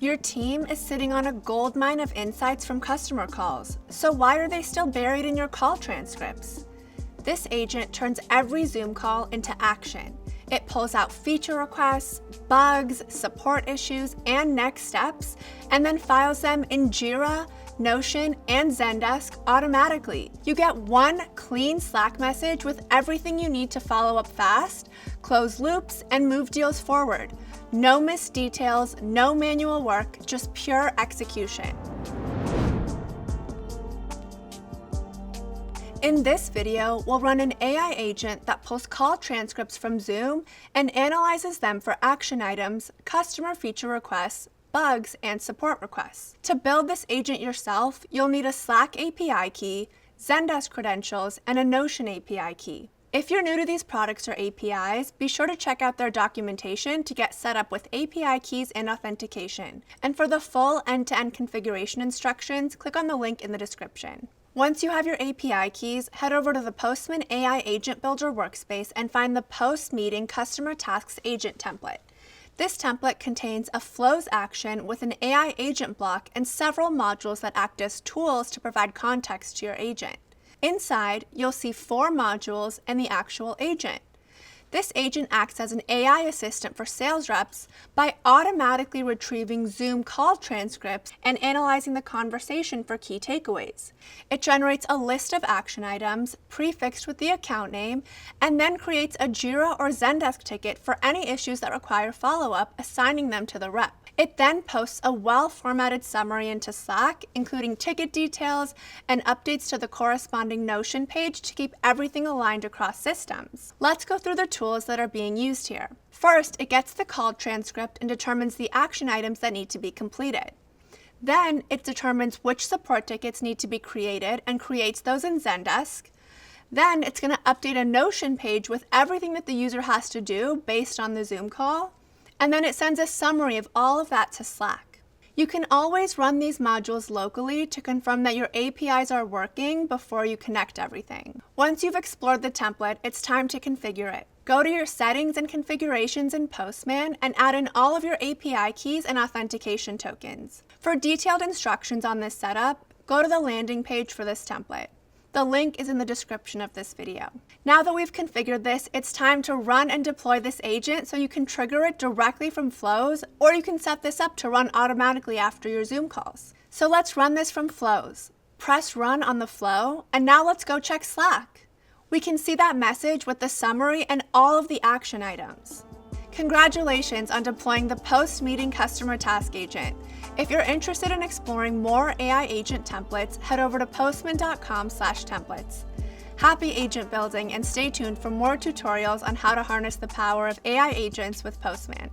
Your team is sitting on a goldmine of insights from customer calls, so why are they still buried in your call transcripts? This agent turns every Zoom call into action. It pulls out feature requests, bugs, support issues, and next steps, and then files them in Jira, Notion, and Zendesk automatically. You get one clean Slack message with everything you need to follow up fast, close loops, and move deals forward. No missed details, no manual work, just pure execution. In this video, we'll run an AI agent that pulls call transcripts from Zoom and analyzes them for action items, customer feature requests, bugs, and support requests. To build this agent yourself, you'll need a Slack API key, Zendesk credentials, and a Notion API key. If you're new to these products or APIs, be sure to check out their documentation to get set up with API keys and authentication. And for the full end-to-end configuration instructions, click on the link in the description. Once you have your API keys, head over to the Postman AI Agent Builder workspace and find the Post-Meeting Customer Tasks Agent template. This template contains a flows action with an AI agent block and several modules that act as tools to provide context to your agent. Inside, you'll see 4 modules and the actual agent. This agent acts as an AI assistant for sales reps by automatically retrieving Zoom call transcripts and analyzing the conversation for key takeaways. It generates a list of action items prefixed with the account name and then creates a Jira or Zendesk ticket for any issues that require follow-up, assigning them to the rep. It then posts a well-formatted summary into Slack, including ticket details and updates to the corresponding Notion page to keep everything aligned across systems. Let's go through the tools that are being used here. First, it gets the call transcript and determines the action items that need to be completed. Then, it determines which support tickets need to be created and creates those in Zendesk. Then, it's going to update a Notion page with everything that the user has to do based on the Zoom call. And then it sends a summary of all of that to Slack. You can always run these modules locally to confirm that your APIs are working before you connect everything. Once you've explored the template, it's time to configure it. Go to your settings and configurations in Postman and add in all of your API keys and authentication tokens. For detailed instructions on this setup, go to the landing page for this template. The link is in the description of this video. Now that we've configured this, it's time to run and deploy this agent so you can trigger it directly from Flows, or you can set this up to run automatically after your Zoom calls. So let's run this from Flows. Press run on the flow, and now let's go check Slack. We can see that message with the summary and all of the action items. Congratulations on deploying the Post-Meeting Customer Task Agent. If you're interested in exploring more AI agent templates, head over to postman.com/templates. Happy agent building, and stay tuned for more tutorials on how to harness the power of AI agents with Postman.